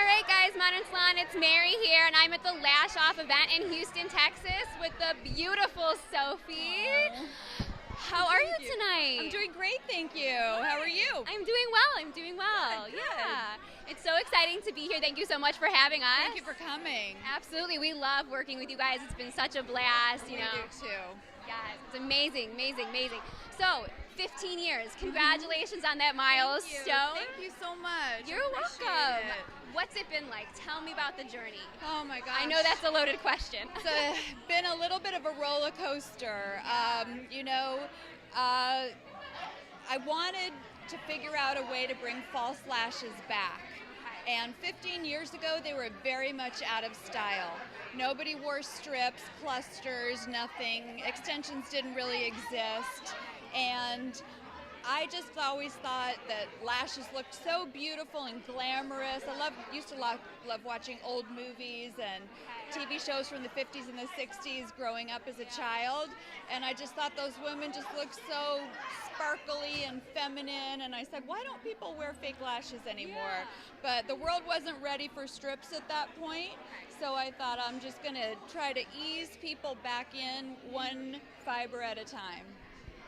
All right, guys, Modern Salon, it's Mary here, and I'm at the LashOff event in Houston, Texas with the beautiful Sophie. How are you tonight? I'm doing great, thank you. How are you? I'm doing well. Good. Yeah. It's so exciting to be here. Thank you so much for having us. Thank you for coming. Absolutely. We love working with you guys. It's been such a blast, We do too. Yes, it's amazing. So, 15 years. Congratulations on that milestone. Thank you so much. You're welcome. What's it been like? Tell me about the journey. Oh my gosh. I know that's a loaded question. It's been a little bit of a roller coaster. I wanted to figure out a way to bring false lashes back. And 15 years ago, they were very much out of style. Nobody wore strips, clusters, nothing. Extensions didn't really exist. And I just always thought that lashes looked so beautiful and glamorous. I used to love watching old movies and TV shows from the 50s and the 60s growing up as a child. And I just thought those women just looked so sparkly and feminine. And I said, why don't people wear fake lashes anymore? But the world wasn't ready for strips at that point. So I thought I'm just going to try to ease people back in one fiber at a time.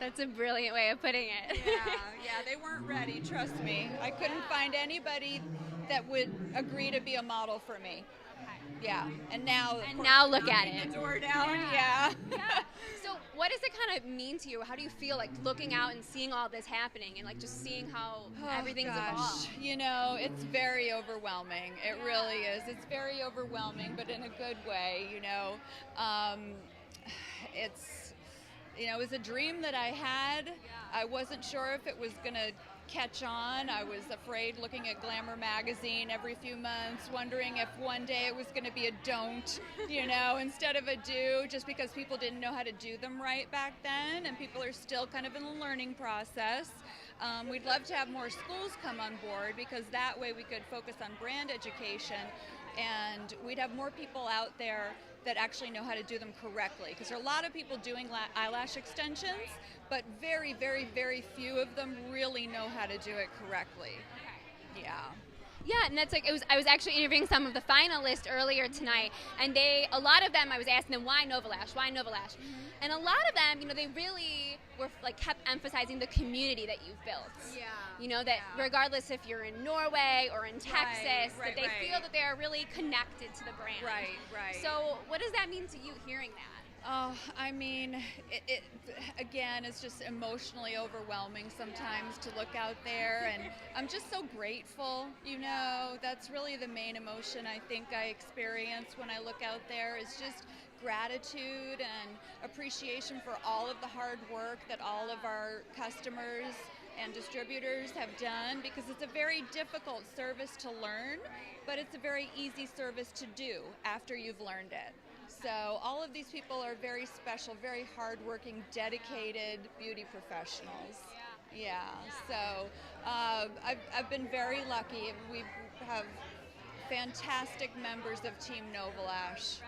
That's a brilliant way of putting it. Yeah, they weren't ready, trust me. I couldn't find anybody that would agree to be a model for me. Yeah, and now look at it. The door down, yeah. So what does it kind of mean to you? How do you feel like looking out and seeing all this happening and like just seeing how everything's evolved? You know, it's very overwhelming. It really is. It's very overwhelming, but in a good way, you know. It was a dream that I had. I wasn't sure if it was going to catch on. I was afraid looking at Glamour magazine every few months, wondering if one day it was going to be a don't, instead of a do, just because people didn't know how to do them right back then, and people are still kind of in the learning process. We'd love to have more schools come on board because that way we could focus on brand education and we'd have more people out there that actually know how to do them correctly. Because there are a lot of people doing eyelash extensions, but very, very, very few of them really know how to do it correctly. Yeah, and that's like I was actually interviewing some of the finalists earlier tonight, and a lot of them I was asking them why NovaLash, and a lot of them, they really were like kept emphasizing the community that you've built. That regardless if you're in Norway or in Texas, that they feel that they are really connected to the brand. Right. So what does that mean to you hearing that? Oh, I mean, it again, it's just emotionally overwhelming sometimes to look out there, and I'm just so grateful, that's really the main emotion I think I experience when I look out there is just gratitude and appreciation for all of the hard work that all of our customers and distributors have done, because it's a very difficult service to learn, but it's a very easy service to do after you've learned it. So all of these people are very special, very hardworking, dedicated beauty professionals. So I've been very lucky. We have fantastic members of Team NovaLash.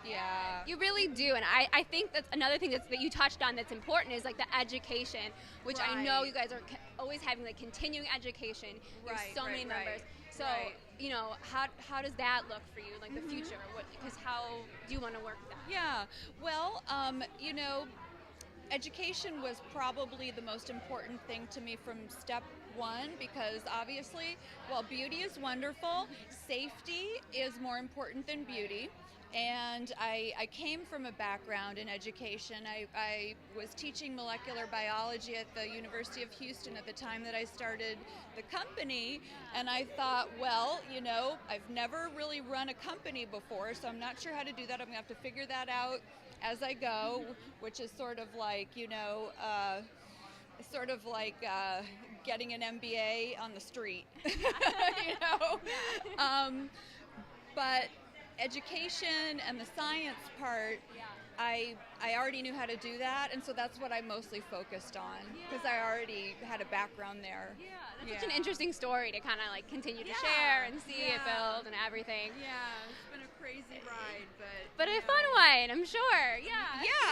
Yeah. You really do, and I think that's another thing that you touched on that's important is like the education, which I know you guys are always having like continuing education. There's so many members. So, how does that look for you, like the future? Because how do you want to work with that? Yeah, well, education was probably the most important thing to me from step one, because obviously, while beauty is wonderful, safety is more important than beauty. And I came from a background in education. I was teaching molecular biology at the University of Houston at the time that I started the company, and I thought, well, I've never really run a company before, so I'm not sure how to do that. I'm going to have to figure that out as I go, which is sort of like, getting an MBA on the street, But education and the science part, I already knew how to do that, and so that's what I mostly focused on, because I already had a background there. That's such an interesting story to kind of like continue to share and see it build and everything. It's been a crazy ride, but a fun one, I'm sure.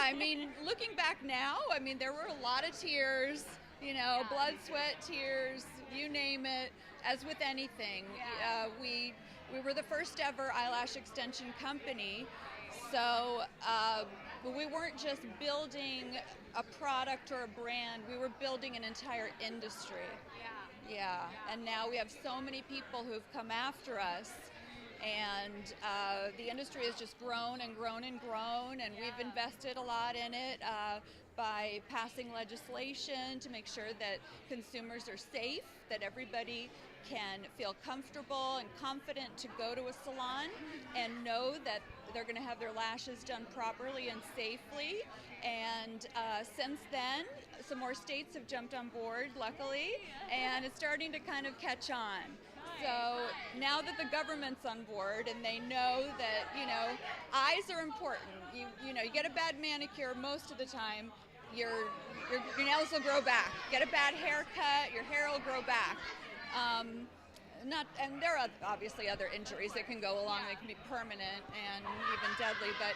I mean, looking back now, there were a lot of tears, blood, sweat, tears, you name it. As with anything, We were the first ever eyelash extension company, so we weren't just building a product or a brand, we were building an entire industry. Yeah, and now we have so many people who've come after us, and the industry has just grown and grown and grown, and we've invested a lot in it by passing legislation to make sure that consumers are safe, that everybody can feel comfortable and confident to go to a salon and know that they're going to have their lashes done properly and safely. And since then, some more states have jumped on board, luckily, and it's starting to kind of catch on. So now that the government's on board and they know that, you know, eyes are important. You know, you get a bad manicure, most of the time, your nails will grow back. Get a bad haircut, your hair will grow back. And there are obviously other injuries that can go along that can be permanent and even deadly, but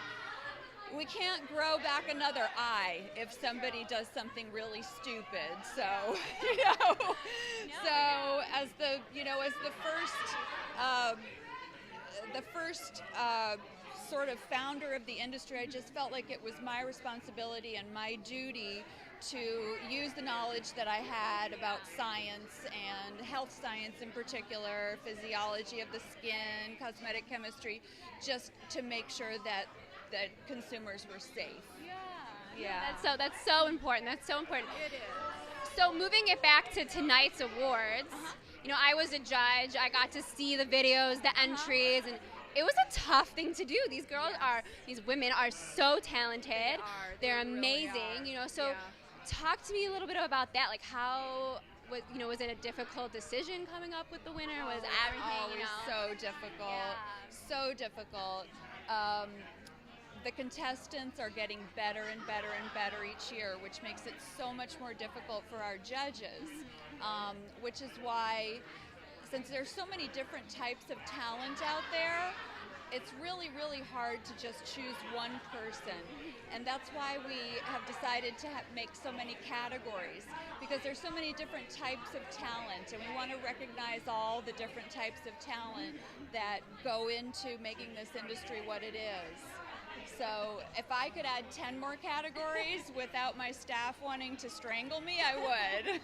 we can't grow back another eye if somebody does something really stupid. So, you know, as the first sort of founder of the industry, I just felt like it was my responsibility and my duty to use the knowledge that I had about science and health science in particular, physiology of the skin, cosmetic chemistry, just to make sure that consumers were safe. Yeah. That's so important. That's so important. It is. So moving it back to tonight's awards, you know, I was a judge. I got to see the videos, the entries, and it was a tough thing to do. These girls these women are so talented. They're amazing. Really, you know, so talk to me a little bit about that. Like, how was it a difficult decision coming up with the winner? Was everything, so difficult. So difficult. The contestants are getting better and better and better each year, which makes it so much more difficult for our judges, which is why, since there's so many different types of talent out there, it's really, really hard to just choose one person. And that's why we have decided to make so many categories, because there's so many different types of talent, and we want to recognize all the different types of talent that go into making this industry what it is. So if I could add 10 more categories without my staff wanting to strangle me, I would.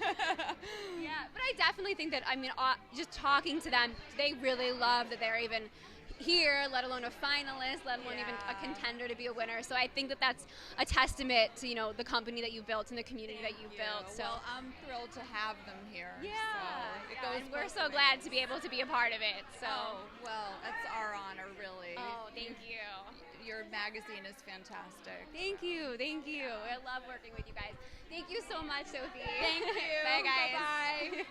Yeah, but I definitely think that, I mean, just talking to them, they really love that they're even here, let alone a finalist, let alone even a contender to be a winner. So I think that that's a testament to, you know, the company that you've built and the community that you've built. So well, I'm thrilled to have them here. Yeah, so and we're so glad to be able to be a part of it. So well, that's our honor, really. Oh, thank you. Your magazine is fantastic. Thank you. I love working with you guys. Thank you so much, Sophie. Thank you. Bye, guys. Bye-bye.